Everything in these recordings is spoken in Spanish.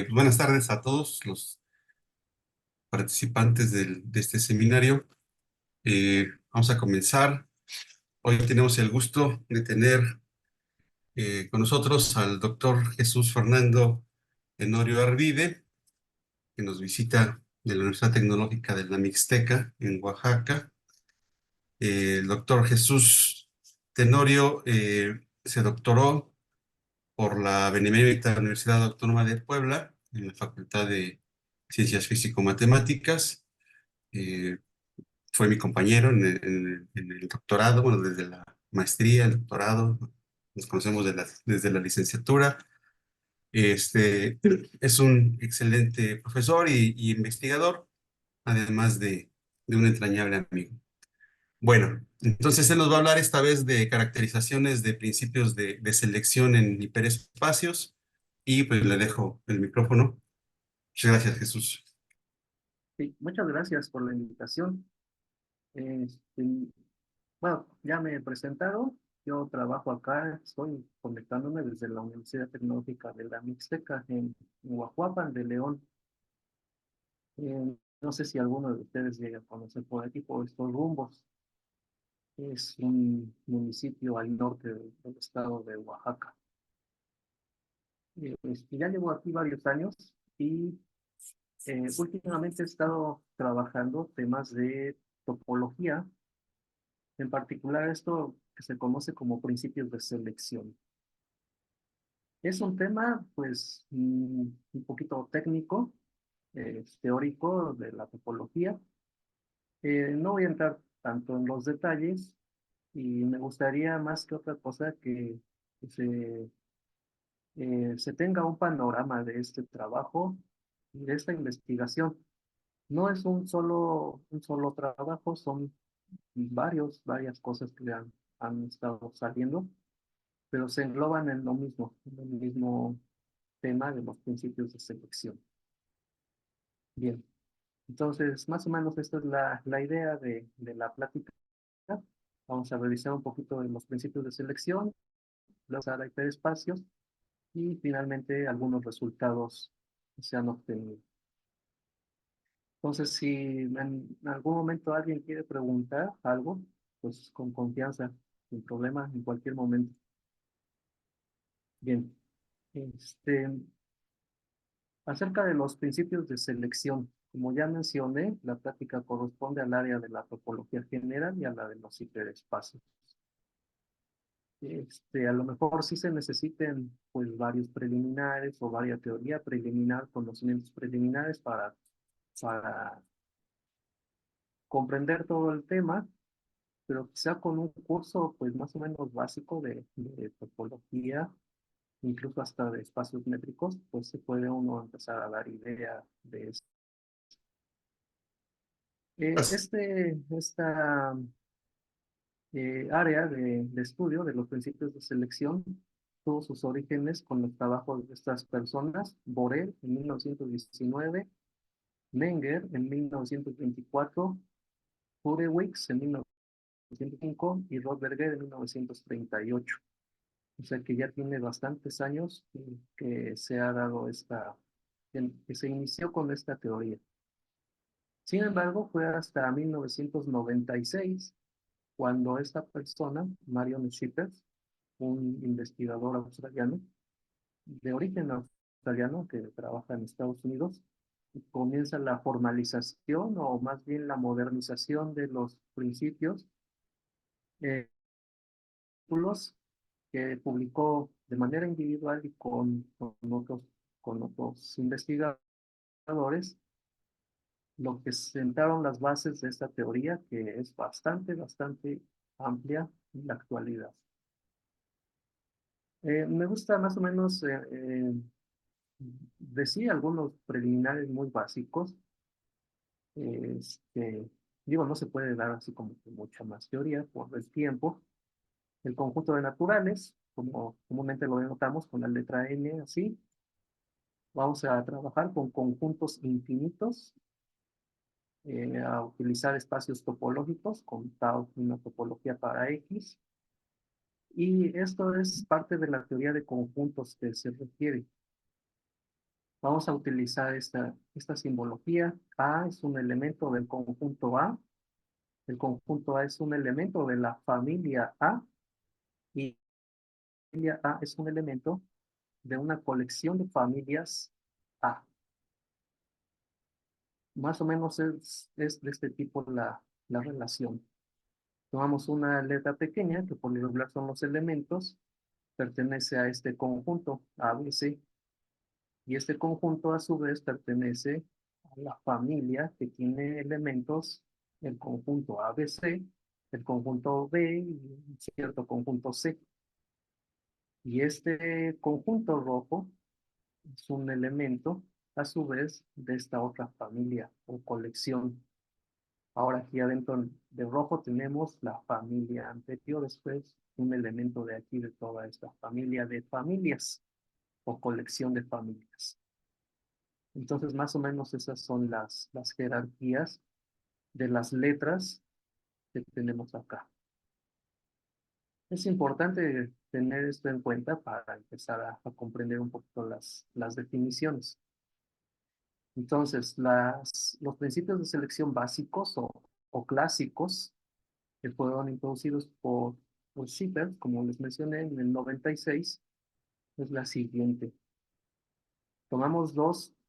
Buenas tardes a todos los participantes de este seminario. Vamos a comenzar. Hoy tenemos el gusto de tener con nosotros al doctor Jesús Fernando Tenorio Arvide, que nos visita de la Universidad Tecnológica de la Mixteca en Oaxaca. El doctor Jesús Tenorio se doctoró por la Benemérita Universidad Autónoma de Puebla en la Facultad de Ciencias Físico-Matemáticas. Eh, Fue mi compañero en el doctorado, bueno, desde la maestría, el doctorado, nos conocemos desde la licenciatura. Este, es un excelente profesor y investigador, además de un entrañable amigo. Bueno, entonces él nos va a hablar esta vez de caracterizaciones de principios de selección en hiperespacios y pues le dejo el micrófono. Muchas gracias, Jesús. Sí, muchas gracias por la invitación. Este, bueno, ya me he presentado. Yo trabajo acá, estoy conectándome desde la Universidad Tecnológica de la Mixteca en Huajuapan de León. No sé si alguno de ustedes llega a conocer por aquí, por estos rumbos. Es un municipio al norte del estado de Oaxaca. Ya llevo aquí varios años y últimamente he estado trabajando temas de topología, en particular esto que se conoce como principios de selección. Es un tema, pues, un poquito técnico, teórico de la topología. No voy a entrar tanto en los detalles y me gustaría más que otra cosa que se tenga un panorama de este trabajo y de esta investigación. No es un solo trabajo, son varias cosas que han estado saliendo, pero se engloban en el mismo tema de los principios de selección. Bien, entonces más o menos esta es la idea de la plática. Vamos a revisar un poquito de los principios de selección, los hiperespacios y finalmente algunos resultados que se han obtenido. Entonces, si en algún momento alguien quiere preguntar algo, pues con confianza, sin problema, en cualquier momento. Bien, este, acerca de los principios de selección, como ya mencioné, la práctica corresponde al área de la topología general y a la de los hiperespacios. A lo mejor sí se necesiten pues varios preliminares o varias teoría preliminar, conocimientos preliminares para comprender todo el tema, pero quizá con un curso pues más o menos básico de topología, incluso hasta de espacios métricos, pues se puede uno empezar a dar idea de esto. Esta área de estudio de los principios de selección tuvo sus orígenes con los trabajos de estas personas, Borel en 1919, Menger en 1924, Hurewicz en 1905 y Rothberger en 1938. O sea que ya tiene bastantes años que se ha dado que se inició con esta teoría. Sin embargo, fue hasta 1996 cuando esta persona, Marion Schippers, un investigador australiano, de origen australiano que trabaja en Estados Unidos, comienza la formalización o más bien la modernización de los principios eh, que publicó de manera individual y con otros investigadores, lo que sentaron las bases de esta teoría que es bastante amplia en la actualidad. Me gusta más o menos decir algunos preliminares muy básicos. Este, digo, no se puede dar así como que mucha más teoría por el tiempo. El conjunto de naturales, como comúnmente lo denotamos con la letra N, así. Vamos a trabajar con conjuntos infinitos, a utilizar espacios topológicos con tau, una topología para X. Y esto es parte de la teoría de conjuntos que se refiere. Vamos a utilizar esta simbología. A es un elemento del conjunto A. El conjunto A es un elemento de la familia A. Y la familia A es un elemento de una colección de familias A. Más o menos es de este tipo la relación. Tomamos una letra pequeña, que por lo regular son los elementos, pertenece a este conjunto ABC, y este conjunto a su vez pertenece a la familia que tiene elementos, el conjunto ABC, el conjunto B y un cierto conjunto C. Y este conjunto rojo es un elemento a su vez de esta otra familia o colección. Ahora aquí adentro de rojo tenemos la familia anterior, después un elemento de aquí de toda esta familia de familias o colección de familias. Entonces más o menos esas son las jerarquías de las letras que tenemos acá. Es importante tener esto en cuenta para empezar a comprender un poquito las definiciones. Entonces, los principios de selección básicos o clásicos que fueron introducidos por Schipper, como les mencioné, en el 96, es la siguiente. Tomamos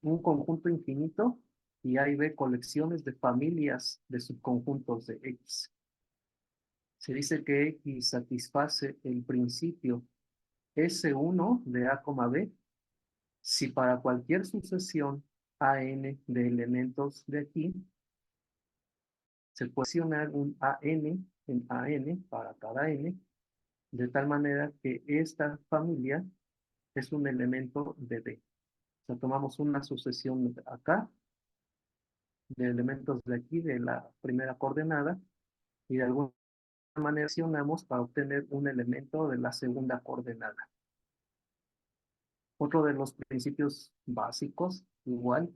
un conjunto infinito y A y B colecciones de familias de subconjuntos de X. Se dice que X satisface el principio S1 de A, B si para cualquier sucesión AN de elementos de aquí se puede accionar un AN en AN para cada N, de tal manera que esta familia es un elemento de D. O sea, tomamos una sucesión acá de elementos de aquí, de la primera coordenada, y de alguna manera accionamos para obtener un elemento de la segunda coordenada. Otro de los principios básicos, igual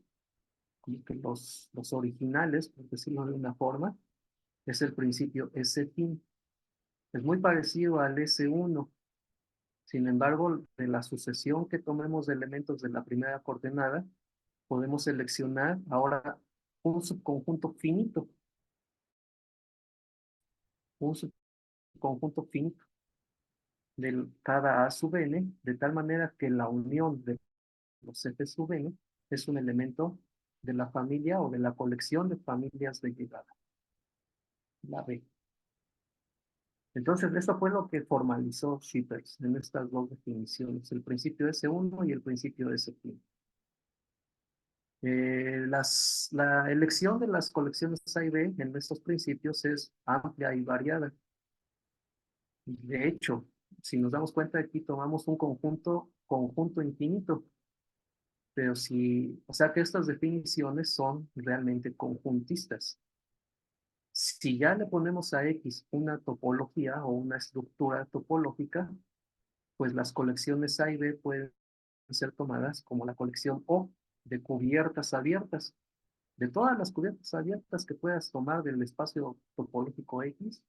que los originales, por decirlo de una forma, es el principio S-fin. Es muy parecido al S1. Sin embargo, de la sucesión que tomemos de elementos de la primera coordenada, podemos seleccionar ahora un subconjunto finito. Un subconjunto finito de cada A sub n, de tal manera que la unión de los F sub n es un elemento de la familia o de la colección de familias de llegada, la B. Entonces, esto fue lo que formalizó Shippers en estas dos definiciones, el principio S1 y el principio S-fin. La elección de las colecciones A y B en estos principios es amplia y variada. De hecho, si nos damos cuenta, aquí tomamos un conjunto infinito, pero o sea que estas definiciones son realmente conjuntistas. Si ya le ponemos a X una topología o una estructura topológica, pues las colecciones A y B pueden ser tomadas como la colección O de cubiertas abiertas. De todas las cubiertas abiertas que puedas tomar del espacio topológico X,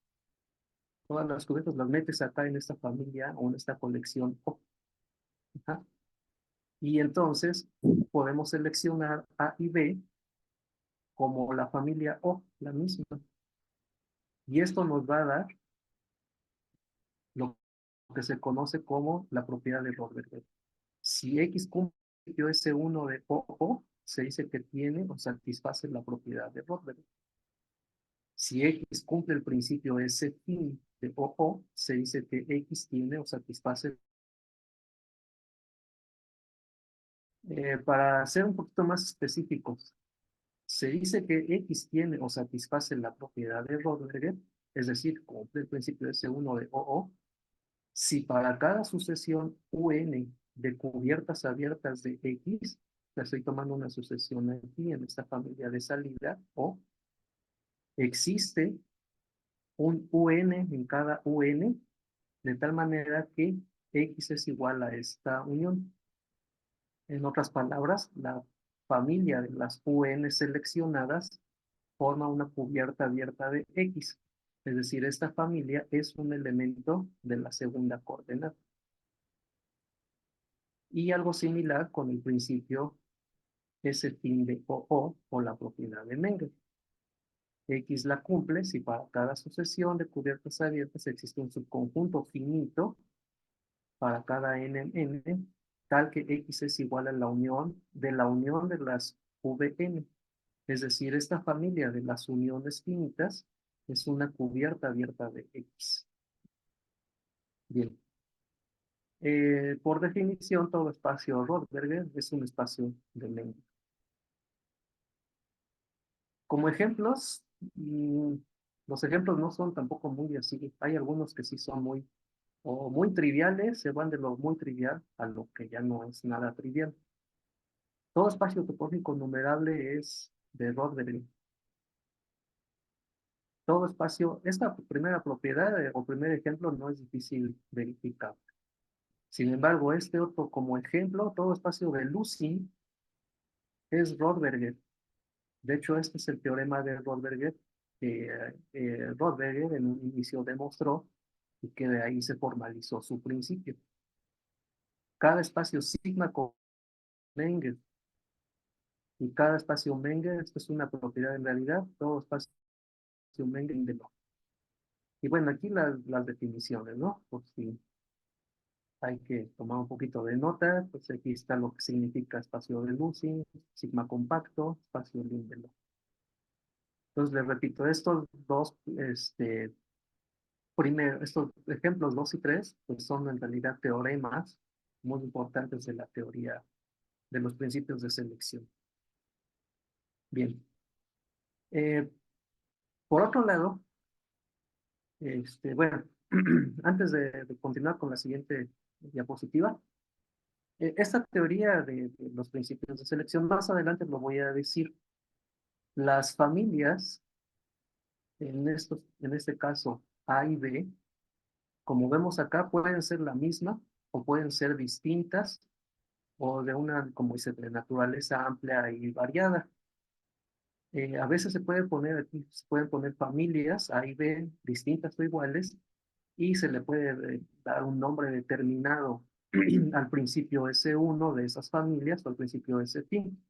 todas las cubiertas las metes acá en esta familia o en esta colección O. Ajá. Y entonces podemos seleccionar A y B como la familia O, la misma. Y esto nos va a dar lo que se conoce como la propiedad de Rothergate. Si X cumple S1 de O, se dice que tiene o satisface la propiedad de Rothergate. Si X cumple el principio S fin de O, se dice que X tiene o satisface. Para ser un poquito más específicos, se dice que X tiene o satisface la propiedad de Rothergate, es decir, cumple el principio S1 de O, si para cada sucesión UN de cubiertas abiertas de X, la estoy tomando una sucesión aquí en esta familia de salida, o existe un UN en cada UN, de tal manera que X es igual a esta unión. En otras palabras, la familia de las UN seleccionadas forma una cubierta abierta de X. Es decir, esta familia es un elemento de la segunda coordenada. Y algo similar con el principio ese fin de o la propiedad de Menger. X la cumple si para cada sucesión de cubiertas abiertas existe un subconjunto finito para cada n en n, tal que X es igual a la unión de las Vn. Es decir, esta familia de las uniones finitas es una cubierta abierta de X. Bien. Por definición, todo espacio Rothberger es un espacio de Menger. Como ejemplos, los ejemplos no son tampoco muy así. Hay algunos que sí son muy triviales, se van de lo muy trivial a lo que ya no es nada trivial. Todo espacio topológico numerable es de Rothberg. Todo espacio, esta primera propiedad o primer ejemplo no es difícil verificar. Sin embargo, este otro como ejemplo, todo espacio de Lucy es Rothberger. De hecho, este es el teorema de Rothberger que Rothberger en un inicio demostró y que de ahí se formalizó su principio. Cada espacio sigma con Menger y cada espacio Menger, esto es una propiedad en realidad, todo espacio Menger de no. Y bueno, aquí las definiciones, ¿no? Por si hay que tomar un poquito de nota, pues aquí está lo que significa espacio de Lucy, sigma compacto, espacio Lindelof. Entonces, les repito, estos dos, estos ejemplos 2 y 3, pues son en realidad teoremas muy importantes de la teoría de los principios de selección. Bien. Por otro lado, bueno, antes de continuar con la siguiente diapositiva, esta teoría de los principios de selección, más adelante lo voy a decir, las familias, en este caso A y B, como vemos acá, pueden ser la misma o pueden ser distintas o de una, como dice, de naturaleza amplia y variada. A veces se puede poner aquí, se pueden poner familias A y B distintas o iguales y se le puede dar un nombre determinado al principio S1 de esas familias o al principio S fin.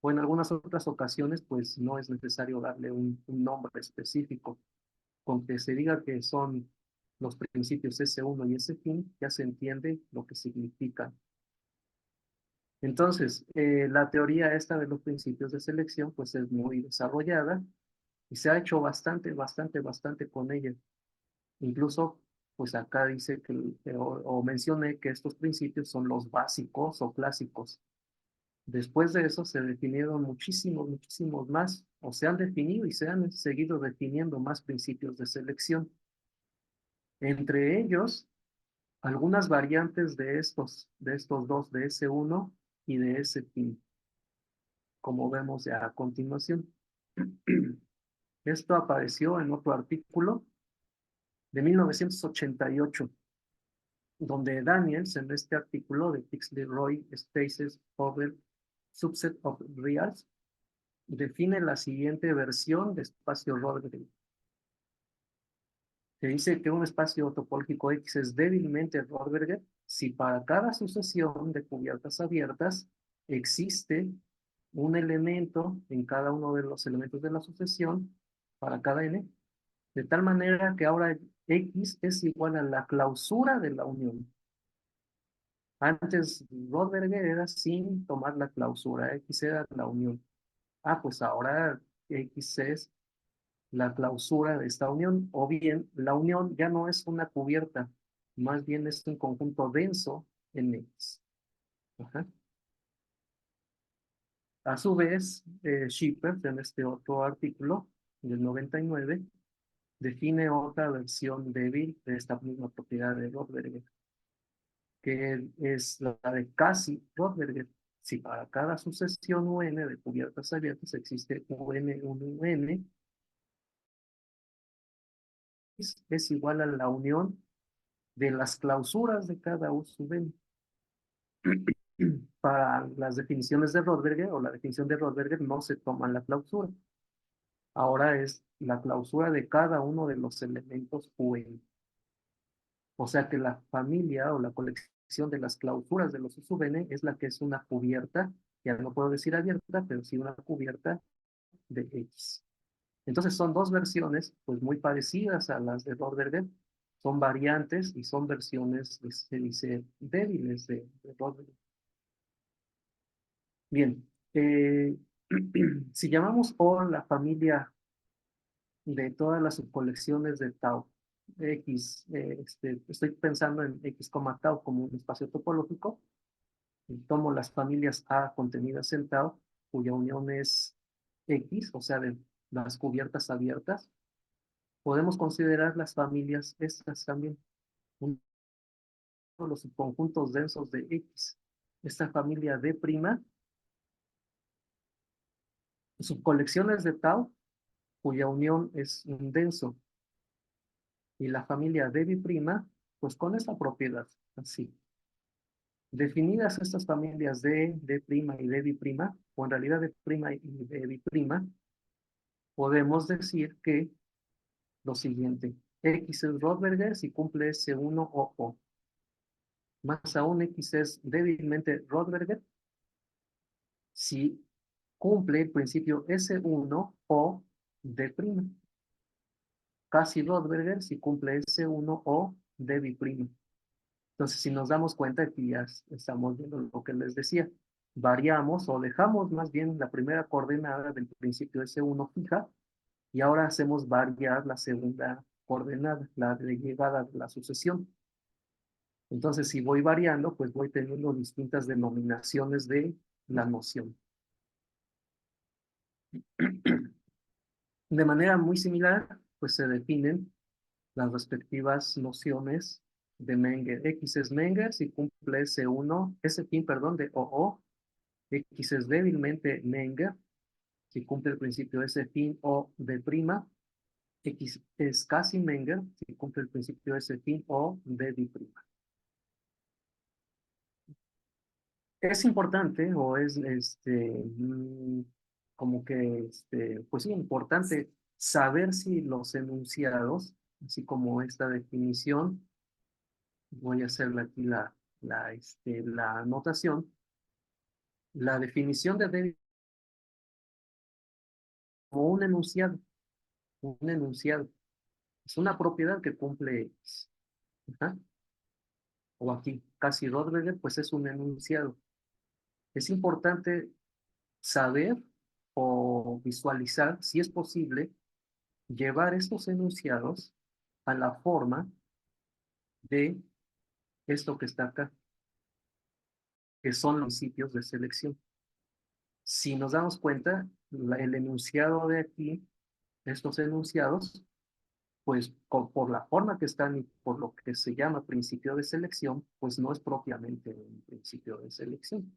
O en algunas otras ocasiones, pues no es necesario darle un nombre específico. Con que se diga que son los principios S1 y S fin, ya se entiende lo que significan. Entonces, la teoría esta de los principios de selección, pues es muy desarrollada y se ha hecho bastante con ella. Incluso, pues acá dice que, o mencioné que estos principios son los básicos o clásicos. Después de eso se definieron muchísimos más, o se han definido y se han seguido definiendo más principios de selección. Entre ellos, algunas variantes de estos dos, de S1 y de S fin, como vemos ya a continuación. Esto apareció en otro artículo de 1988, donde Daniels, en este artículo de Pixley-Roy Spaces over Subset of Reals, define la siguiente versión de espacio Rothberg. Se dice que un espacio topológico X es débilmente Rothberger si para cada sucesión de cubiertas abiertas existe un elemento en cada uno de los elementos de la sucesión para cada n, de tal manera que ahora X es igual a la clausura de la unión. Antes Rothberger era sin tomar la clausura, X era la unión. Ah, pues ahora X es la clausura de esta unión, o bien la unión ya no es una cubierta, más bien es un conjunto denso en X. Ajá. A su vez, Schipper, en este otro artículo del 99, define otra versión débil de esta misma propiedad de Rothberger, que es la de casi Rothberger. Si para cada sucesión UN de cubiertas abiertas existe UN, es igual a la unión de las clausuras de cada U sub n. Para las definiciones de Rothberger o la definición de Rothberger no se toma la clausura. Ahora es la clausura de cada uno de los elementos UN. O sea que la familia o la colección de las clausuras de los U sub n es la que es una cubierta ya no puedo decir abierta, pero sí una cubierta de X. Entonces son dos versiones pues muy parecidas a las de Rodberger, son variantes y son versiones, se dice, débiles de Rodberger. Bien, si llamamos O la familia de todas las subcolecciones de tau X, estoy pensando en X, tau como un espacio topológico, y tomo las familias A contenidas en tau, cuya unión es X, o sea, de las cubiertas abiertas, podemos considerar las familias estas también, uno de los subconjuntos densos de X. Esta familia D', subcolecciones de tau, cuya unión es un denso, y la familia D', pues con esta propiedad, así. Definidas estas familias D', D' y D', o en realidad D' y D', podemos decir que lo siguiente: X es Rothberger si cumple S1 o O. Más aún, X es débilmente Rothberger si cumple el principio S1 o D'. Casi Rothberger si cumple S1 o D'. Entonces, si nos damos cuenta, aquí ya estamos viendo lo que les decía. Variamos o dejamos más bien la primera coordenada del principio S1 fija y ahora hacemos variar la segunda coordenada, la de llegada de la sucesión. Entonces, si voy variando, pues voy teniendo distintas denominaciones de la noción. De manera muy similar, pues se definen las respectivas nociones de Menger. X es Menger si cumple S1, S' perdón, de OO. X es débilmente Menger si cumple el principio S' o de prima. X es casi Menger si cumple el principio S' o de diprima. Es importante o es como que pues sí, importante saber si los enunciados, así como esta definición, voy a hacerle aquí la anotación, la definición de David como un enunciado, es una propiedad que cumple X. Ajá. O aquí, casi Rodberger, pues es un enunciado. Es importante saber o visualizar, si es posible, llevar estos enunciados a la forma de esto que está acá, que son los principios de selección. Si nos damos cuenta, el enunciado de aquí, estos enunciados, pues por la forma que están y por lo que se llama principio de selección, pues no es propiamente un principio de selección.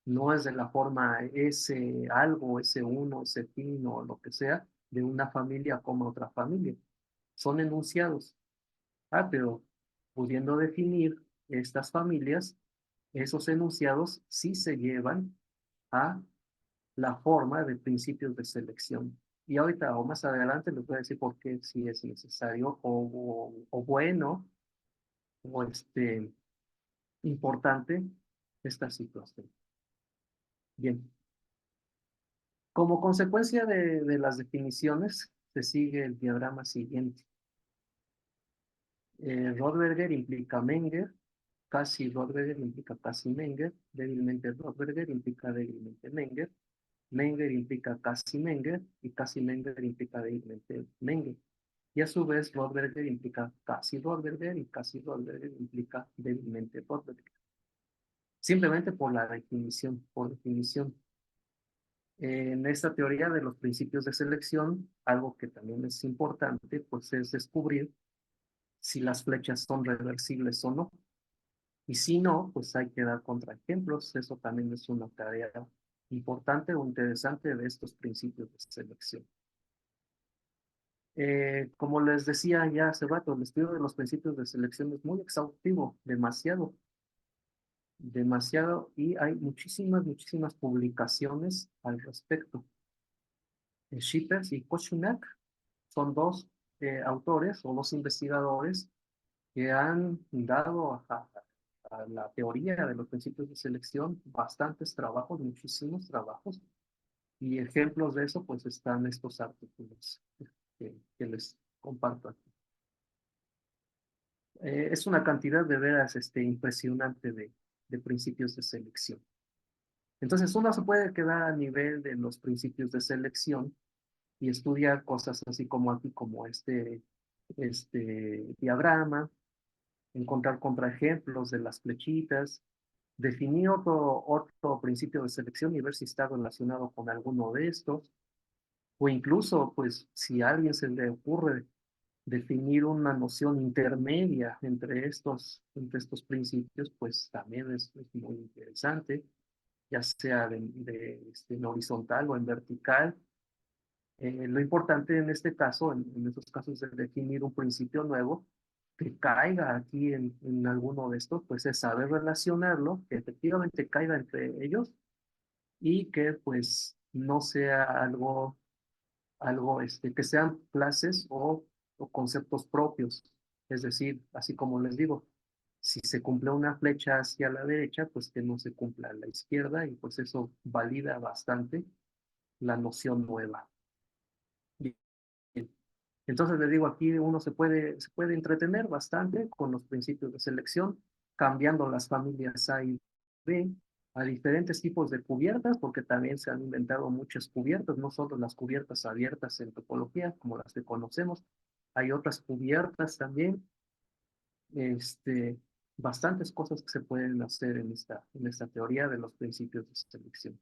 No es de la forma S algo, S1, S fin o lo que sea, de una familia como otra familia. Son enunciados. Pero pudiendo definir estas familias, esos enunciados sí se llevan a la forma de principios de selección. Y ahorita o más adelante les voy a decir por qué si es necesario o bueno o importante esta situación. Bien, como consecuencia de las definiciones se sigue el diagrama siguiente. Rothberger implica Menger, casi Rothberger implica casi Menger, débilmente Rothberger implica débilmente Menger, Menger implica casi Menger y casi Menger implica débilmente Menger. Y a su vez Rothberger implica casi Rothberger y casi Rothberger implica débilmente Rothberger. Simplemente por la definición, por definición. En esta teoría de los principios de selección, algo que también es importante, pues es descubrir si las flechas son reversibles o no. Y si no, pues hay que dar contraejemplos. Eso también es una tarea importante o interesante de estos principios de selección. Como les decía ya hace rato, el estudio de los principios de selección es muy exhaustivo, demasiado, demasiado, y hay muchísimas publicaciones al respecto. Shippers y Kochunak son dos autores o dos investigadores que han dado la teoría de los principios de selección, bastantes trabajos, muchísimos trabajos, y ejemplos de eso pues están estos artículos que les comparto aquí. Es una cantidad de veras impresionante de principios de selección. Entonces uno se puede quedar a nivel de los principios de selección y estudiar cosas así como aquí, como este diagrama, encontrar contraejemplos de las flechitas, definir otro principio de selección y ver si está relacionado con alguno de estos, o incluso, pues, si a alguien se le ocurre definir una noción intermedia entre estos principios, pues también es muy interesante, ya sea en horizontal o en vertical. Lo importante en este caso, en estos casos de definir un principio nuevo, que caiga aquí en alguno de estos, pues es saber relacionarlo, que efectivamente caiga entre ellos y que pues no sea algo que sean clases o conceptos propios. Es decir, así como les digo, si se cumple una flecha hacia la derecha, pues que no se cumpla a la izquierda y pues eso valida bastante la noción nueva. Entonces les digo, aquí uno se puede entretener bastante con los principios de selección, cambiando las familias A y B a diferentes tipos de cubiertas, porque también se han inventado muchas cubiertas, no solo las cubiertas abiertas en topología, como las que conocemos, hay otras cubiertas también, este, bastantes cosas que se pueden hacer en esta teoría de los principios de selección.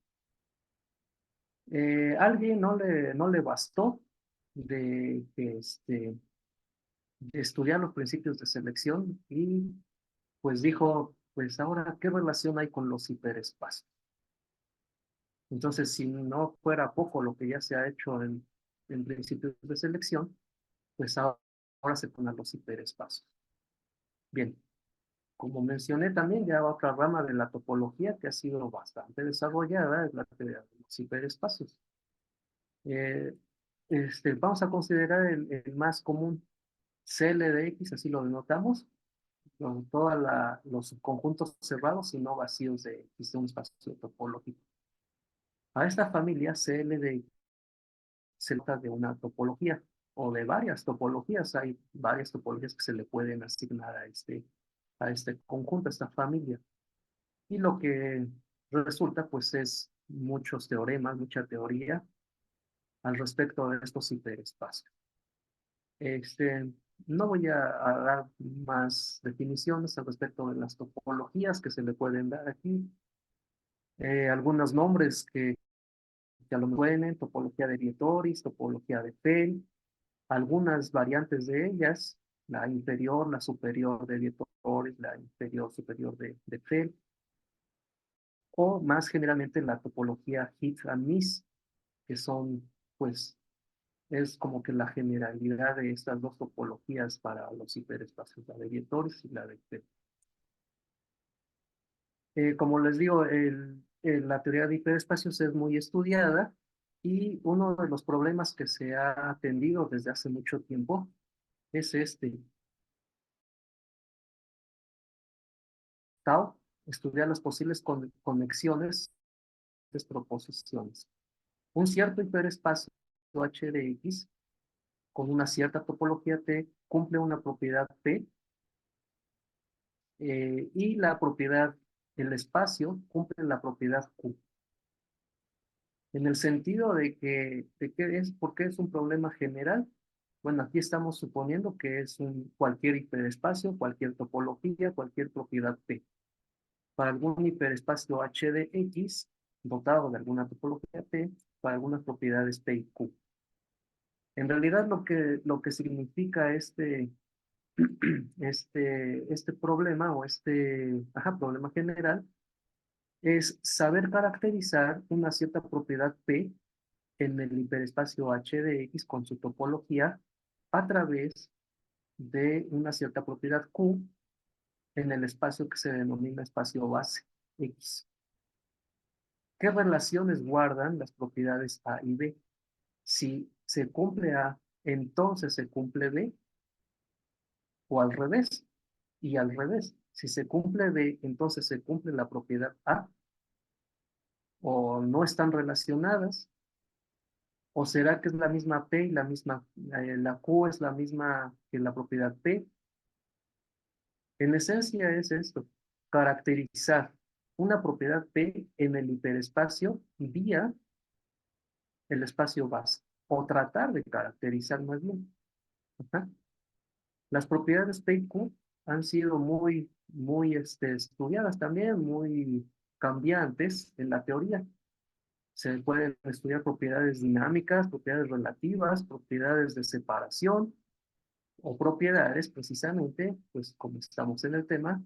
Alguien no le bastó de que de estudiar los principios de selección y pues dijo, pues ahora, ¿qué relación hay con los hiperespacios? Entonces, si no fuera poco lo que ya se ha hecho en principios de selección, pues ahora se ponen los hiperespacios. Bien, como mencioné también, ya otra rama de la topología que ha sido bastante desarrollada es la teoría de los hiperespacios. Eh, vamos a considerar el más común, CL de X, así lo denotamos, con todos los subconjuntos cerrados y no vacíos de un espacio topológico. A esta familia CLD se trata de una topología o de varias topologías. Hay varias topologías que se le pueden asignar a este conjunto, a esta familia. Y lo que resulta pues es muchos teoremas, mucha teoría al respecto de estos hiperespacios. No voy a dar más definiciones al respecto de las topologías que se le pueden dar aquí. Algunos nombres que a lo mejor tienen, topología de Vietoris, topología de Fell, algunas variantes de ellas, la inferior, la superior de Vietoris, la inferior, superior de Fell, o más generalmente la topología Hit and Miss, que son, pues, es como que la generalidad de estas dos topologías para los hiperespacios, la de Vietoris y la de Fell. Como les digo, la teoría de hiperespacios es muy estudiada y uno de los problemas que se ha atendido desde hace mucho tiempo es tau, estudiar las posibles conexiones, desproposiciones. Un cierto hiperespacio H de X con una cierta topología T cumple una propiedad P y la propiedad del espacio cumple la propiedad Q. En el sentido de qué es, ¿por qué es un problema general? Bueno, aquí estamos suponiendo que es cualquier hiperespacio, cualquier topología, cualquier propiedad P. Para algún hiperespacio H de X, dotado de alguna topología P, para algunas propiedades P y Q. En realidad lo que significa este problema o problema general es saber caracterizar una cierta propiedad P en el hiperespacio H de X con su topología a través de una cierta propiedad Q en el espacio que se denomina espacio base X. ¿Qué relaciones guardan las propiedades A y B? Si se cumple A, entonces se cumple B, o al revés, y al revés. Si se cumple B, entonces se cumple la propiedad A, o no están relacionadas, o será que es la misma P y la Q es la misma que la propiedad P. En esencia es esto, caracterizar una propiedad P en el hiperespacio vía el espacio base, o tratar de caracterizar más bien. Ajá. Las propiedades P y Q han sido muy estudiadas también, muy cambiantes en la teoría. Se pueden estudiar propiedades dinámicas, propiedades relativas, propiedades de separación o propiedades precisamente, pues como estamos en el tema,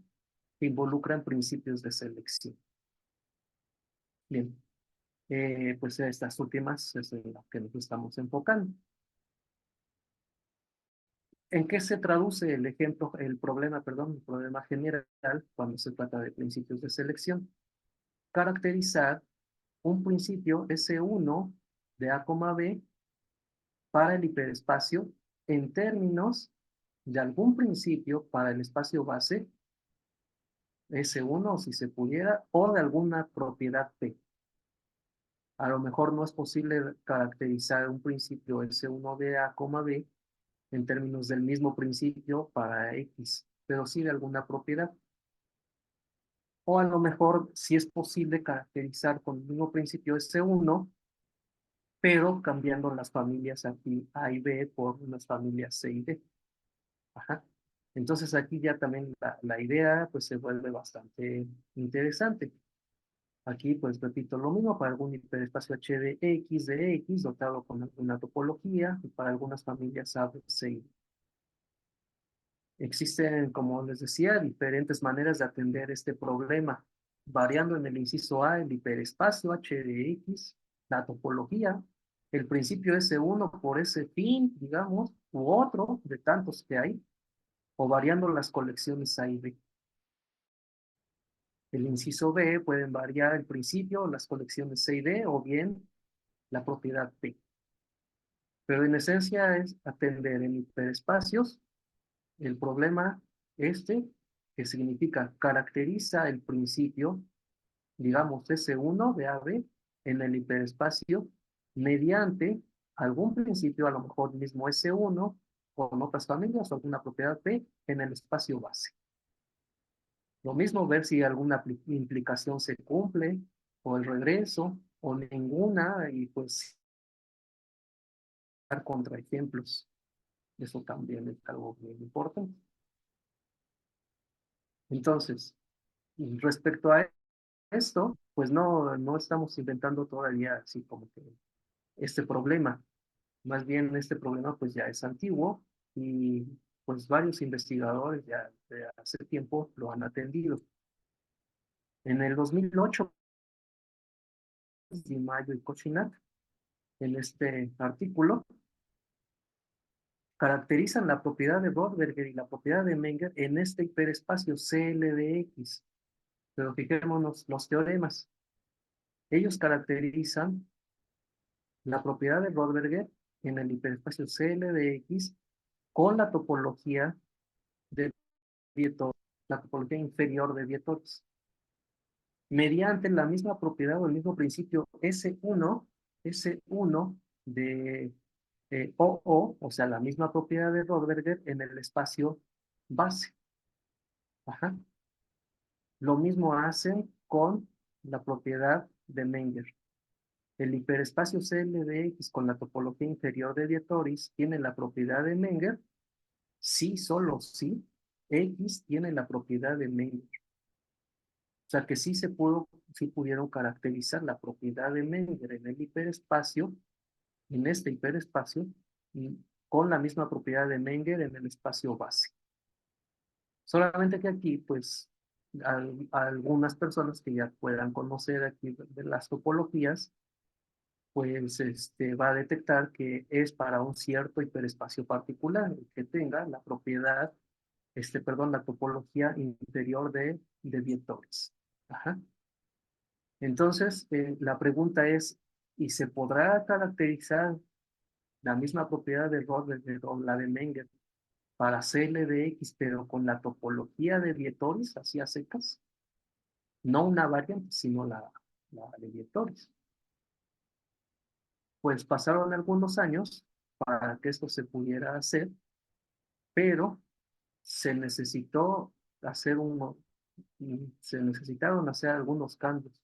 que involucran principios de selección. Bien, pues estas últimas es en las que nos estamos enfocando. ¿En qué se traduce el ejemplo, el problema general cuando se trata de principios de selección? Caracterizar un principio S1 de A, B para el hiperespacio en términos de algún principio para el espacio base S1, si se pudiera, o de alguna propiedad P. A lo mejor no es posible caracterizar un principio S1 de A, B en términos del mismo principio para X, pero sí de alguna propiedad. O a lo mejor sí es posible caracterizar con el mismo principio S1, pero cambiando las familias aquí A y B por unas familias C y D. Ajá. Entonces aquí ya también la idea pues se vuelve bastante interesante. Aquí pues repito lo mismo para algún hiperespacio H de X dotado con una topología y para algunas familias A, B, C y D. Existen, como les decía, diferentes maneras de atender este problema, variando en el inciso A el hiperespacio H de X, la topología, el principio S1 por ese fin, digamos, u otro de tantos que hay, o variando las colecciones A y B. El inciso B pueden variar el principio, las colecciones C y D, o bien la propiedad P. Pero en esencia es atender en hiperespacios el problema que significa caracteriza el principio, digamos, S1 de AB en el hiperespacio mediante algún principio, a lo mejor mismo S1, con otras familias o alguna propiedad P en el espacio base. Lo mismo ver si alguna implicación se cumple, o el regreso, o ninguna, y pues dar contraejemplos. Eso también es algo muy importante. Entonces, respecto a esto, pues no estamos inventando todavía así como que este problema. Más bien este problema pues ya es antiguo y pues varios investigadores ya de hace tiempo lo han atendido. En el 2008, Di Maio y Kochinak, en este artículo, caracterizan la propiedad de Rothberger y la propiedad de Menger en este hiperespacio CLDX. Pero fijémonos los teoremas. Ellos caracterizan la propiedad de Rothberger en el hiperespacio CLDX con la topología de Vietores, la topología inferior de Vietores, mediante la misma propiedad o el mismo principio S1 de o sea, la misma propiedad de Rothberger en el espacio base. Ajá. Lo mismo hacen con la propiedad de Menger. El hiperespacio CLDX con la topología inferior de Vietoris tiene la propiedad de Menger, sí, solo sí, X tiene la propiedad de Menger. O sea que sí pudieron caracterizar la propiedad de Menger en el hiperespacio, en este hiperespacio, y con la misma propiedad de Menger en el espacio base. Solamente que aquí, pues, algunas personas que ya puedan conocer aquí de las topologías, pues va a detectar que es para un cierto hiperespacio particular, que tenga la propiedad, perdón, la topología inferior de Vietores. Ajá. Entonces, la pregunta es, ¿y se podrá caracterizar la misma propiedad de Rothberg o la de Menger para CLDX, pero con la topología de Vietoris, así a secas, no una variante, sino la de Vietoris. Pues pasaron algunos años para que esto se pudiera hacer, pero se necesitó hacer se necesitaron hacer algunos cambios.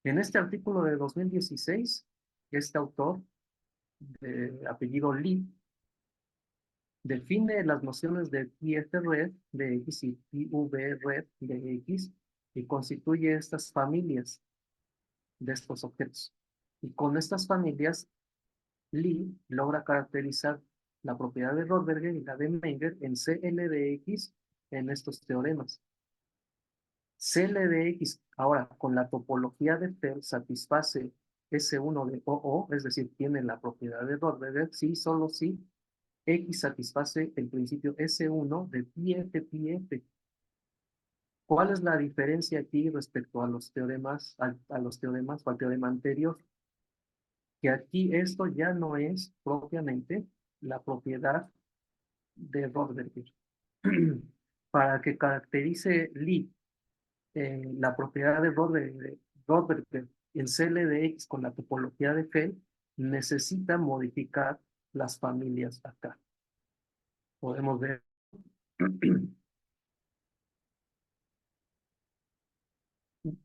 En este artículo de 2016, este autor, de apellido Lee, define las nociones de PF-red de X y PV-red de X y constituye estas familias de estos objetos. Y con estas familias, Lee logra caracterizar la propiedad de Rothberger y la de Menger en CL de X en estos teoremas. CL de X, ahora, con la topología de Fell, satisface S1 de OO, es decir, tiene la propiedad de Rothberger, sí, solo si X satisface el principio S1 de PF-PF. ¿Cuál es la diferencia aquí respecto a los teoremas, a los teoremas o al teorema anterior? Que aquí esto ya no es propiamente la propiedad de Rothberger. Para que caracterice Lee la propiedad de Rothberger en CL de X con la topología de Fell, necesita modificar las familias acá. Podemos ver.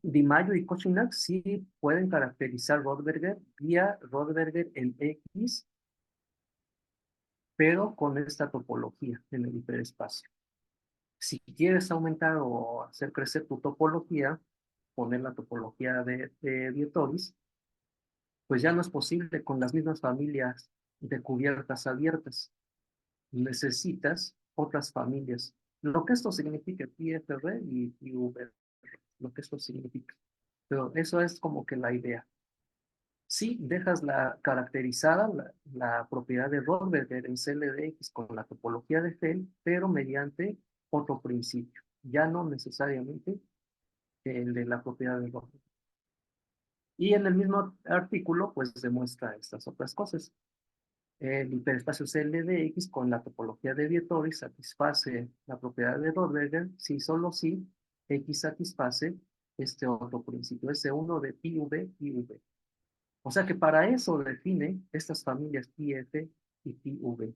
Di Maio y Kochinak sí pueden caracterizar Rothberger vía Rothberger en X, pero con esta topología en el hiperespacio. Si quieres aumentar o hacer crecer tu topología, poner la topología de Vietoris, pues ya no es posible con las mismas familias de cubiertas abiertas. Necesitas otras familias. Lo que esto significa PFR y PV, lo que esto significa. Pero eso es como que la idea. Sí, dejas la caracterizada, la propiedad de Rothberger en CLDX con la topología de Fell, pero mediante otro principio, ya no necesariamente el de la propiedad de Rothberger. Y en el mismo artículo, pues demuestra estas otras cosas. El hiperespacio CLDX con la topología de Vietoris satisface la propiedad de Rothberger si solo si X satisface este otro principio, S1 de PV. O sea que para eso define estas familias PF y PV,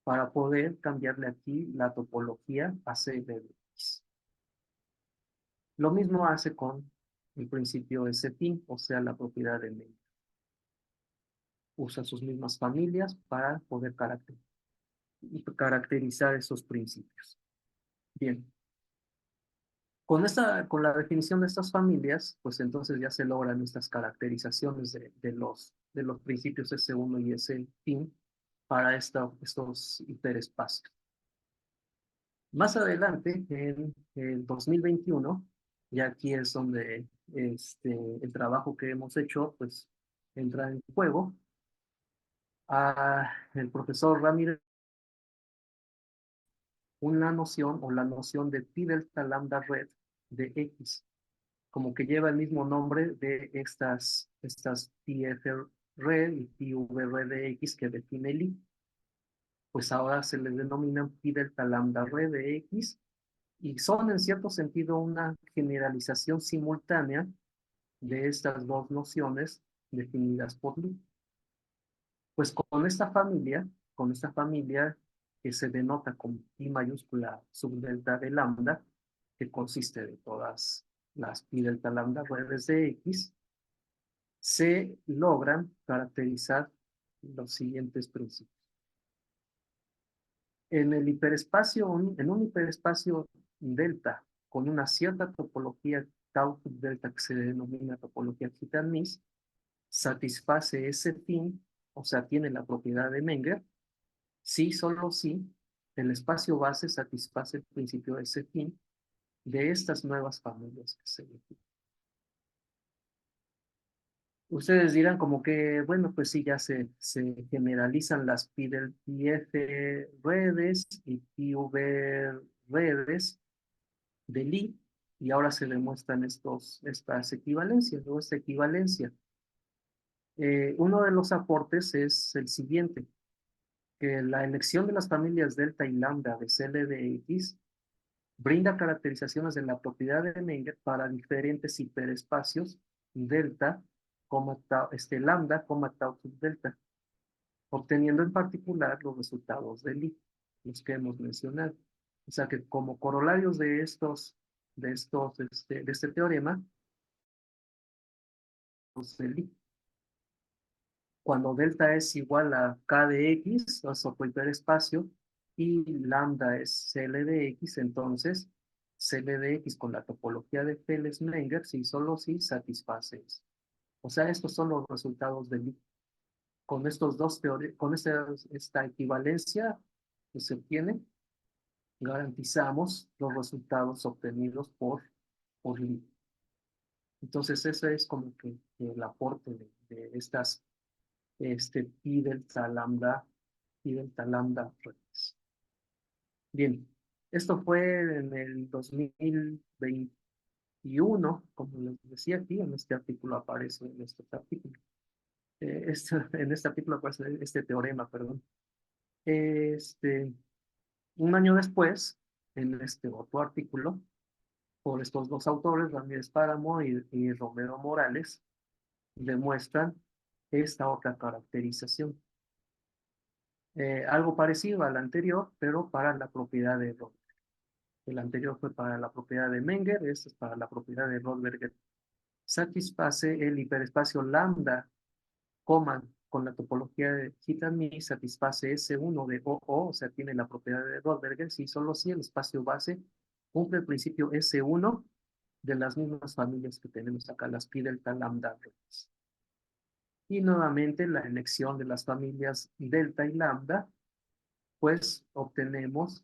para poder cambiarle aquí la topología a CLDX. Lo mismo hace con el principio S-pin, o sea, la propiedad de Menger. Usa sus mismas familias para poder caracterizar esos principios. Bien, con la definición de estas familias, pues entonces ya se logran estas caracterizaciones de los principios S1 y S-pin para estos hiperespacios. Más adelante, en el 2021, y aquí es donde el trabajo que hemos hecho pues entra en juego, el profesor Ramírez una noción o la noción de pi delta lambda red de X, como que lleva el mismo nombre de estas PF red y PV red de X que define Lie, pues ahora se les denominan pi delta lambda red de X y son en cierto sentido una generalización simultánea de estas dos nociones definidas por Lie. Pues con esta familia que se denota con pi mayúscula subdelta de lambda, que consiste de todas las pi delta lambda redes de X, se logran caracterizar los siguientes principios. En un hiperespacio delta con una cierta topología tau delta que se denomina topología Gita-Mies, satisface ese fin, o sea, tiene la propiedad de Menger, sí, solo sí, el espacio base satisface el principio de ese fin de estas nuevas familias que se definen. Ustedes dirán como que, bueno, pues sí, ya se generalizan las pi del PF redes y PV redes de Lie, y ahora se demuestran estas equivalencias o esta equivalencia. Uno de los aportes es el siguiente. que la elección de las familias delta y lambda de CLDX brinda caracterizaciones de la propiedad de Menger para diferentes hiperespacios delta, lambda, tau subdelta, obteniendo en particular los resultados de Lie, los que hemos mencionado. O sea que como corolarios de este teorema, los de Lie. Cuando delta es igual a k de x, o sea, hiperespacio, y lambda es CL de x, entonces CL de x con la topología de Felles-Menger, si solo si satisface eso. O sea, estos son los resultados de Lie. Con estos dos con esta equivalencia que se obtiene, garantizamos los resultados obtenidos por Lie. Entonces, ese es como que el aporte de estas pi delta lambda redes. Bien, esto fue en el 2021, como les decía aquí, en este artículo aparece, en este artículo, en este artículo aparece este teorema, perdón. Un año después, en este otro artículo, por estos dos autores, Ramírez Páramo y Romero Morales, demuestran esta otra caracterización. Algo parecido al anterior, pero para la propiedad de Rödberger. El anterior fue para la propiedad de Menger, este es para la propiedad de Rödberger. Satisface el hiperespacio lambda, con la topología de Hit-and-Me, satisface S1 de OO, o sea, tiene la propiedad de Rödberger, si solo si el espacio base cumple el principio S1 de las mismas familias que tenemos acá, las pi delta lambda redes. Y nuevamente la elección de las familias delta y lambda, pues obtenemos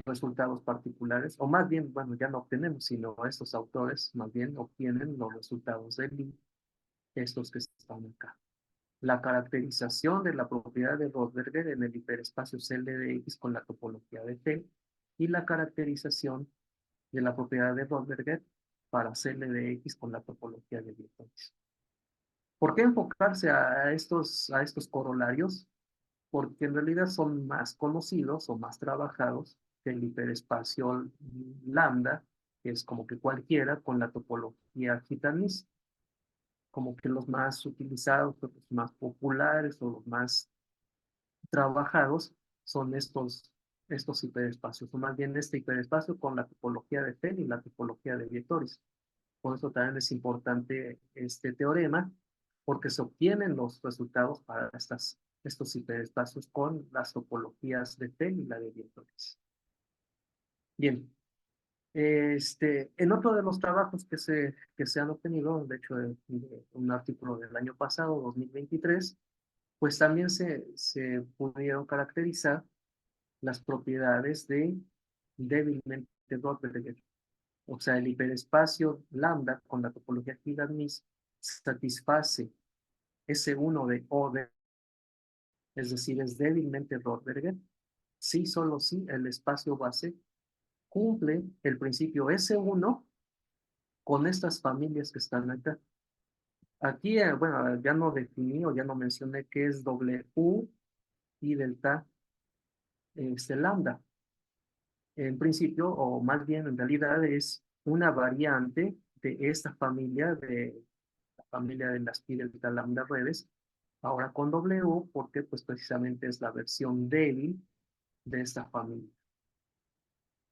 resultados particulares, o más bien, bueno, ya no obtenemos, sino estos autores más bien obtienen los resultados de Lie, estos que están acá. La caracterización de la propiedad de Rödberger en el hiperespacio CL de X con la topología de T y la caracterización de la propiedad de Rödberger para CL de X con la topología de Vietoris. ¿Por qué enfocarse a estos corolarios? Porque en realidad son más conocidos o más trabajados que el hiperespacio lambda, que es como que cualquiera con la topología gitanis, como que los más utilizados, los más populares o los más trabajados son estos hiperespacios, o más bien este hiperespacio con la topología de Fell y la topología de Vietoris. Por eso también es importante este teorema, porque se obtienen los resultados para estos hiperespacios con las topologías de Fell y la de Vietoris. Bien, en otro de los trabajos que se han obtenido, de hecho, de un artículo del año pasado, 2023, pues también se pudieron caracterizar las propiedades de débilmente Rödberger. O sea, el hiperespacio lambda con la topología Higgs satisface S1 de O de, es decir, es débilmente Rödberger, sí, solo sí, el espacio base cumple el principio S1 con estas familias que están acá. Aquí, bueno, ya no definí o ya no mencioné qué es W y delta lambda. En principio, o más bien en realidad, es una variante de esta familia, de la familia de las pi delta lambda redes, ahora con W, porque pues precisamente es la versión débil de esta familia.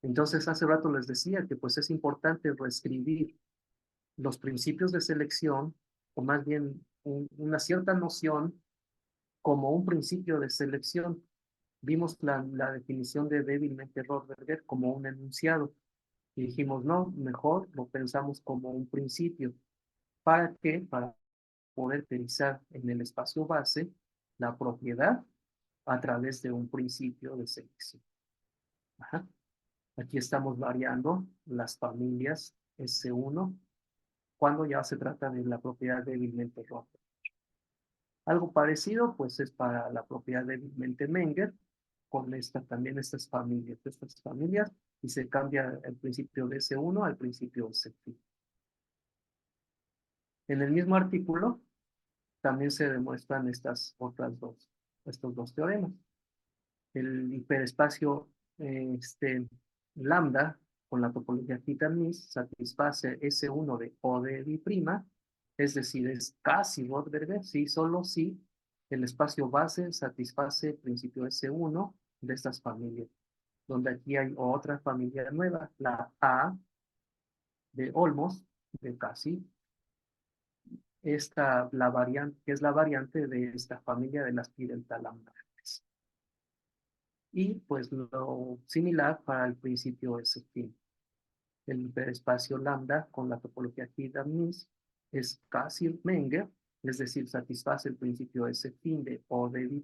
Entonces, hace rato les decía que pues es importante reescribir los principios de selección, o más bien una cierta noción como un principio de selección. Vimos la definición de débilmente Rödberger como un enunciado y dijimos, no, mejor lo pensamos como un principio. ¿Para qué? Para poder utilizar en el espacio base la propiedad a través de un principio de selección. Ajá. Aquí estamos variando las familias S1 cuando ya se trata de la propiedad débilmente Rödberger. Algo parecido, pues, es para la propiedad débilmente Menger, con también estas familias, y se cambia el principio de S1 al principio S5. En el mismo artículo también se demuestran estas otras dos. estos dos teoremas. El hiperespacio lambda con la topología θ-mis satisface S1 de O de bi', es decir, es casi Rotberger, sí, solo si el espacio base satisface el principio S1 de estas familias, donde aquí hay otra familia nueva, la A de Olmos, de casi, la variante, que es la variante de esta familia de las pi delta lambda. Y pues lo similar para el principio S-fin. El hiperespacio lambda con la topología Hilbert-Mies es casi Menger, es decir, satisface el principio S-fin de O de bi',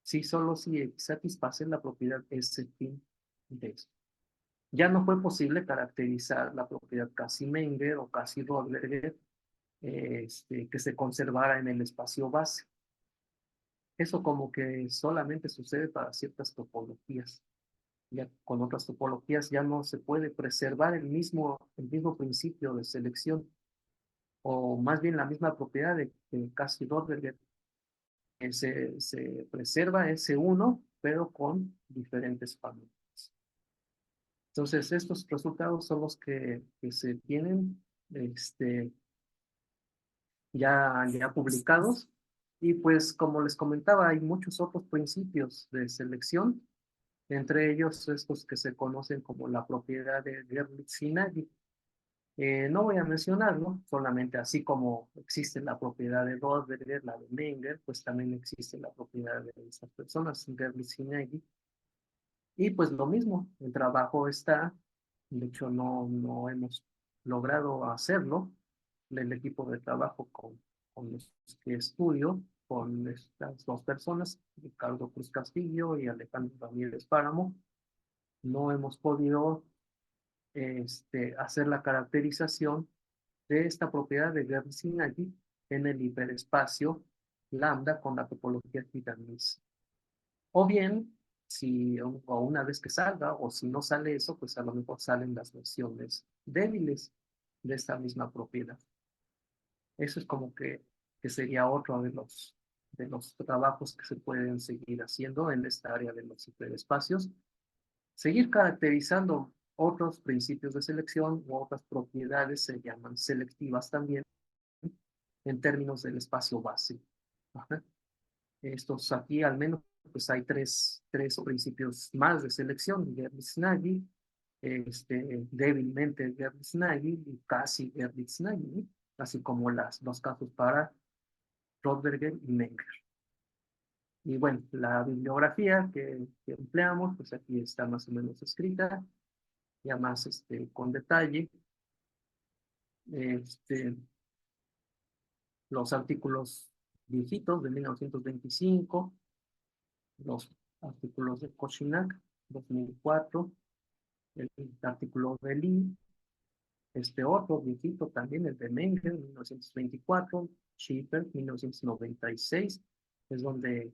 si solo si satisface la propiedad S-fin de eso. Ya no fue posible caracterizar la propiedad casi Menger o casi Rotberger que se conservara en el espacio base. Eso como que solamente sucede para ciertas topologías. Ya con otras topologías ya no se puede preservar el mismo principio de selección, o más bien la misma propiedad de Cauchy-Roberger, que se preserva ese uno, pero con diferentes familias. Entonces, estos resultados son los que se tienen ya publicados. Y pues, como les comentaba, hay muchos otros principios de selección, entre ellos estos que se conocen como la propiedad de Gerlitz-Nagy. No voy a mencionarlo, solamente así como existe la propiedad de Rotberger, la de Menger, pues también existe la propiedad de estas personas, Gerlitz-Nagy. Y pues lo mismo, el trabajo está, de hecho no hemos logrado hacerlo, el equipo de trabajo con los que estudio, con estas dos personas, Ricardo Cruz Castillo y Alejandro Ramírez Páramo, no hemos podido hacer la caracterización de esta propiedad de Gerlitz-Nagy en el hiperespacio lambda con la topología Hilbert-Mies. O bien, o una vez que salga, o si no sale eso, pues a lo mejor salen las versiones débiles de esta misma propiedad. Eso es como que sería otro de los trabajos que se pueden seguir haciendo en esta área de los hiperespacios. Seguir caracterizando otros principios de selección u otras propiedades se llaman selectivas también en términos del espacio base. Ajá. Estos aquí al menos pues hay tres principios más de selección, Gerlitz-Nagy, débilmente Gerlitz-Nagy y casi Gerlitz-Nagy, así como los casos para Rotberger y Menger. Y bueno, la bibliografía que empleamos, pues aquí está más o menos escrita, ya más con detalle. Este, los artículos viejitos de 1925, los artículos de Košinak, 2004, el artículo de Lee, este otro viejito también, el de Menger, 1924, Schiffer, 1996, es donde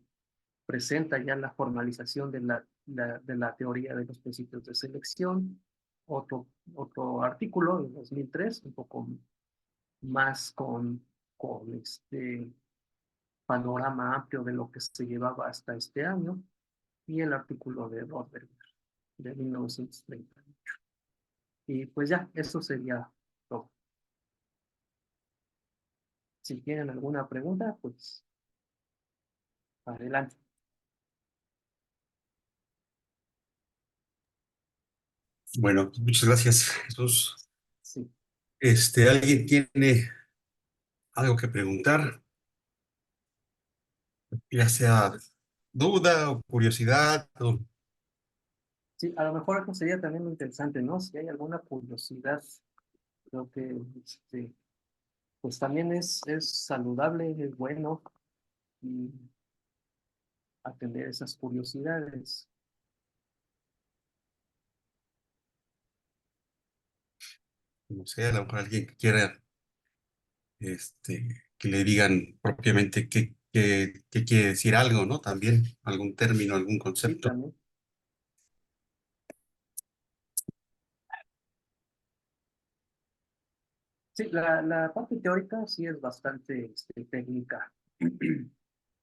presenta ya la formalización de la teoría de los principios de selección. Otro artículo, de 2003, un poco más con panorama amplio de lo que se llevaba hasta este año, y el artículo de Rothberg de 1938. Y pues ya, eso sería todo. Si tienen alguna pregunta, pues adelante. Bueno, muchas gracias, Jesús. Sí, ¿Alguien tiene algo que preguntar? Ya sea duda o curiosidad o sí, a lo mejor eso sería también muy interesante, ¿no? Si hay alguna curiosidad, creo que pues también es saludable, es bueno y atender esas curiosidades. no sé, a lo mejor alguien que quiera que le digan propiamente qué quiere decir algo, ¿no? También algún término, algún Sí, concepto. también. Sí, la parte teórica sí es bastante técnica.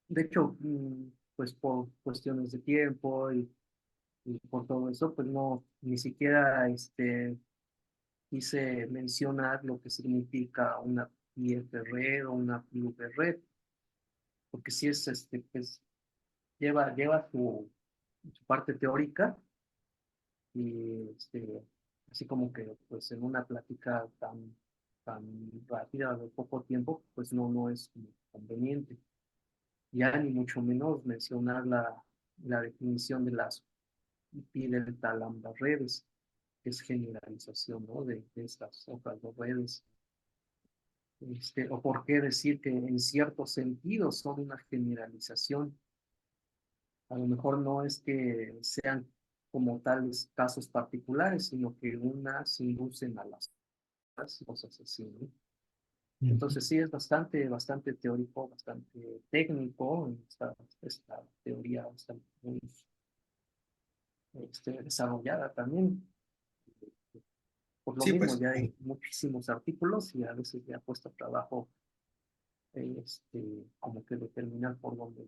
De hecho, pues por cuestiones de tiempo y por todo eso, pues no, ni siquiera quise mencionar lo que significa una IF-red o una PV-red, porque sí es, pues lleva su parte teórica y así como que pues en una plática tan rápida de poco tiempo, pues no es como conveniente. Ya ni mucho menos mencionar la definición de las pi delta lambda redes, que es generalización, ¿no? De estas otras dos redes. O por qué decir que en cierto sentido son una generalización. A lo mejor no es que sean como tales casos particulares, sino que unas inducen a las otras, cosas así, ¿no? Ujú. Entonces sí es bastante teórico, bastante técnico, esta teoría está muy desarrollada también. Por lo Sí, mismo pues, ya hay muchísimos artículos y a veces ya cuesta trabajo como que determinar por dónde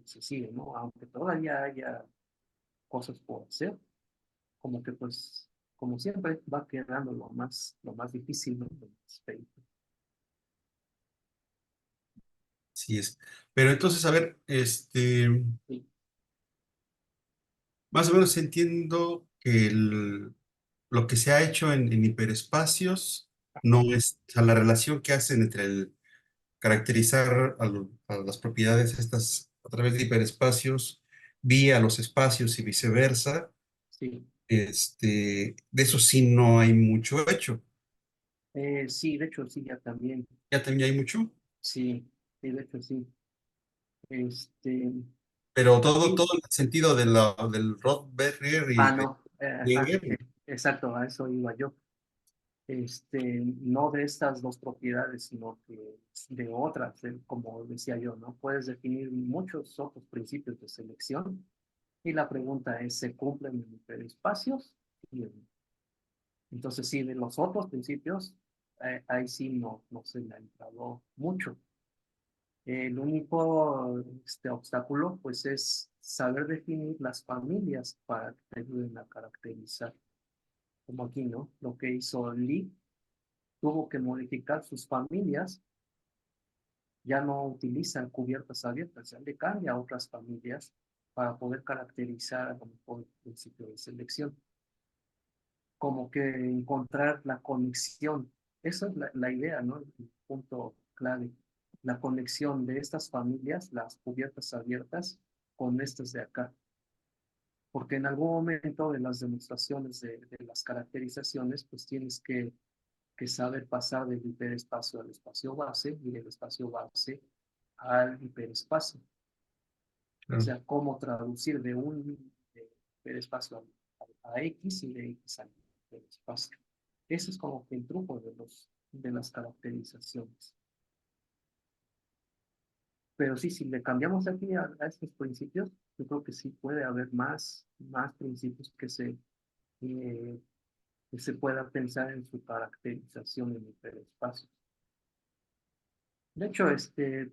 se sigue, ¿no? Aunque todavía haya cosas por hacer, como que pues, como siempre, va quedando lo más difícil, ¿no? sí es. Pero entonces, a ver, Sí, más o menos entiendo que lo que se ha hecho en hiperespacios no es, o sea, la relación que hacen entre el caracterizar a las propiedades estas a través de hiperespacios vía los espacios y viceversa, sí. de eso sí no hay mucho hecho. Sí, de hecho, sí, ya también. Ya también hay mucho, Sí, sí, de hecho, sí. Este, pero todo aquí, en el sentido del Rothberger y de no, Wenger. exacto, a eso iba yo. No de estas dos propiedades, sino que de otras, como decía yo, ¿no? Puedes definir muchos otros principios de selección y la pregunta es, ¿se cumplen en hiperespacios? Y, entonces, sí, de los otros principios, ahí sí no se le ha entrado mucho. El único obstáculo, pues, es saber definir las familias para que te ayuden a caracterizar, como aquí, ¿no? Lo que hizo Lee, tuvo que modificar sus familias, ya no utilizan cubiertas abiertas, ya le cambia a otras familias para poder caracterizar a lo mejor el principio de selección, como que encontrar la conexión. Esa es la idea, ¿no? El punto clave, la conexión de estas familias, las cubiertas abiertas, con estas de acá. Porque en algún momento de las demostraciones de las caracterizaciones, pues tienes que saber pasar del hiperespacio al espacio base y del espacio base al hiperespacio. O Claro. sea, cómo traducir de un hiperespacio a X y de X al hiperespacio. Ese es como que el truco de las caracterizaciones. Pero sí, si le cambiamos aquí a estos principios, yo creo que sí puede haber más principios eh, que se pueda pensar en su caracterización en hiperespacio. De hecho,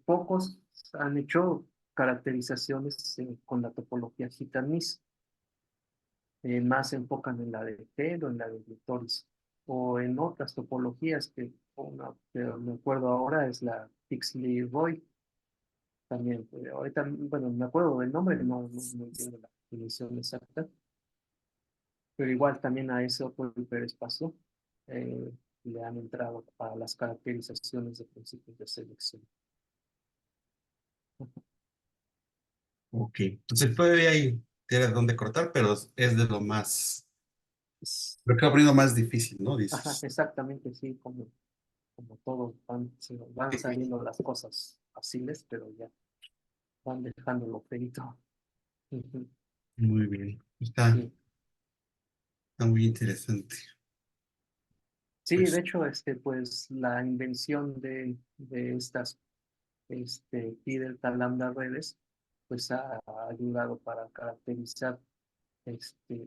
pocos han hecho caracterizaciones con la topología gitanis, más se enfocan en la de Ted o en la de Vectores, o en otras topologías una que me acuerdo ahora es la Pixley-Roy también. Ahorita, bueno, me acuerdo del nombre, no entiendo la definición exacta, pero igual también a ese otro hiperespacio eh, le han entrado para las caracterizaciones de principios de selección. Ok, entonces todavía hay tela de donde cortar, pero es de lo más, lo que va poniendo más difícil, ¿no? Ajá, Dices. exactamente, sí, como todo, se nos van saliendo las cosas fáciles, pero ya van dejando lo feito. Ujú. Muy bien, Sí, está muy interesante. sí, de Pues, hecho, pues la invención de estas pi delta lambda redes, pues ha ayudado para caracterizar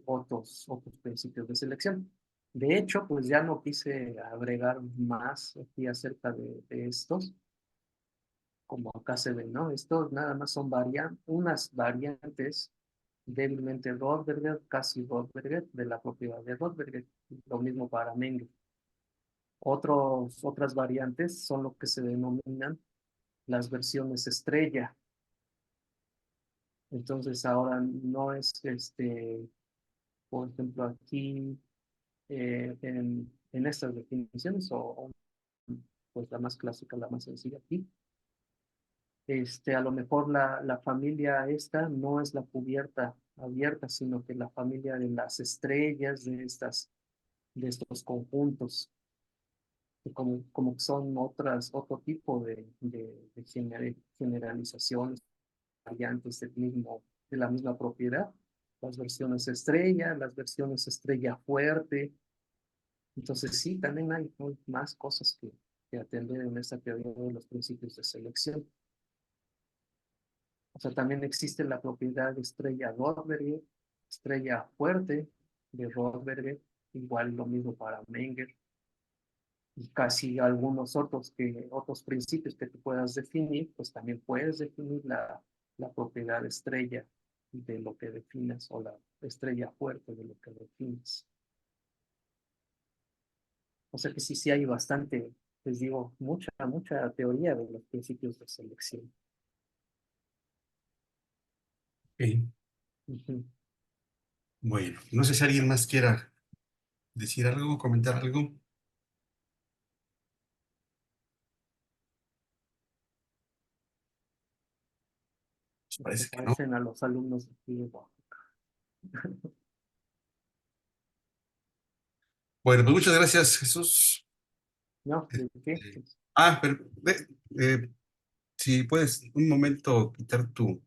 otros principios de selección. De hecho, pues ya no quise agregar más aquí acerca de estos, como acá se ve, ¿no? Esto nada más son unas variantes débilmente Rotberger, casi Rotberger, de la propiedad de Rotberger. Lo mismo para Menge. Otras variantes son lo que se denominan las versiones estrella. Entonces ahora no es por ejemplo, aquí en estas definiciones, o pues la más clásica, la más sencilla aquí, a lo mejor la familia esta no es la cubierta abierta, sino que la familia de las estrellas de estos conjuntos, que como que son otro tipo de generalizaciones, variantes de la misma propiedad, las versiones estrella fuerte. Entonces sí, también hay más cosas que atender en esta teoría de los principios de selección. O sea, también existe la propiedad de estrella Rotberg, estrella fuerte de Rotberg, igual lo mismo para Menger, y casi algunos otros principios que tú puedas definir, pues también puedes definir la propiedad de estrella de lo que definas, o la estrella fuerte de lo que defines. O sea que sí hay bastante, les digo, mucha teoría de los principios de selección. Ok. Ujú. Bueno, no sé si alguien más quiera decir algo, comentar algo. Pues Se parece que no. parecen a los alumnos de aquí de Oaxaca. Bueno, pues muchas gracias, Jesús. No, ¿de qué? Este, pero eh, si puedes un momento quitar tu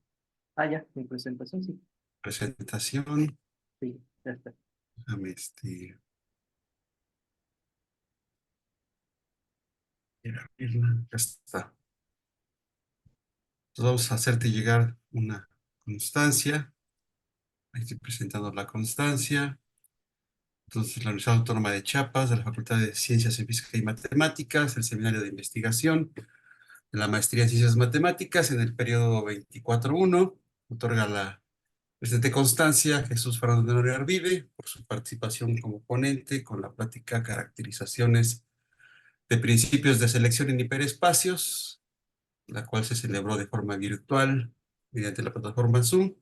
Ah, ya, mi presentación, sí. presentación. Sí, ya está. Déjame quiero abrirla. Ya está. Entonces vamos a hacerte llegar una constancia. Ahí estoy presentando la constancia. Entonces, la Universidad Autónoma de Chiapas, de la Facultad de Ciencias en Física y Matemáticas, el Seminario de Investigación de la Maestría en Ciencias Matemáticas en el periodo 24-1, otorga la presente constancia a Jesús Fernando Tenorio Arvide por su participación como ponente con la plática Caracterizaciones de Principios de Selección en Hiperespacios, la cual se celebró de forma virtual mediante la plataforma Zoom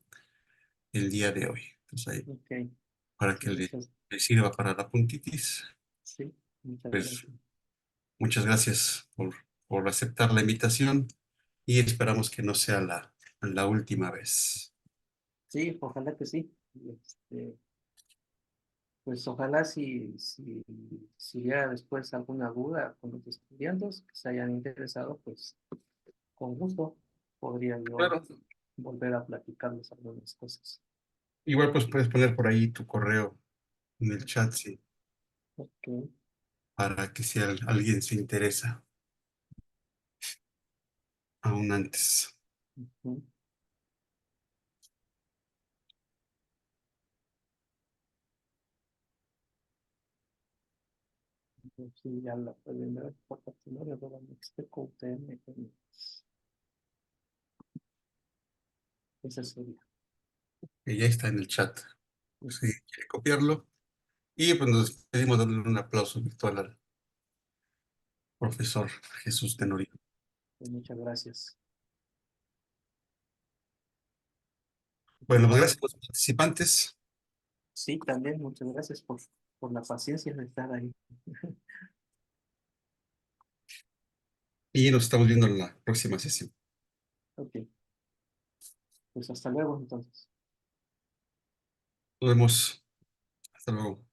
el día de hoy. Entonces, ahí, Ok, para que muchas, le sirva para la puntitis, sí, muchas pues gracias. muchas gracias por aceptar la invitación y esperamos que no sea la última vez. Sí, ojalá que sí. Pues ojalá si hubiera después alguna duda con los estudiantes que se hayan interesado, pues con gusto podría yo Claro, volver a platicarles algunas cosas. igual pues puedes poner por ahí tu correo en el chat, sí, Ok, para que si alguien se interesa aún antes. ujú. Sí, ya la primera participación de la Mixteco UTM, esa sería. Que ya está en el chat. Si quiere copiarlo. Y pues nos pedimos darle un aplauso virtual al profesor Jesús Tenorio. Muchas gracias. Bueno, pues Ojalá. gracias a los participantes Sí, también muchas gracias por la paciencia de estar ahí. y nos estamos viendo en la próxima sesión. Ok, pues hasta luego entonces. Nos vemos. Hasta luego.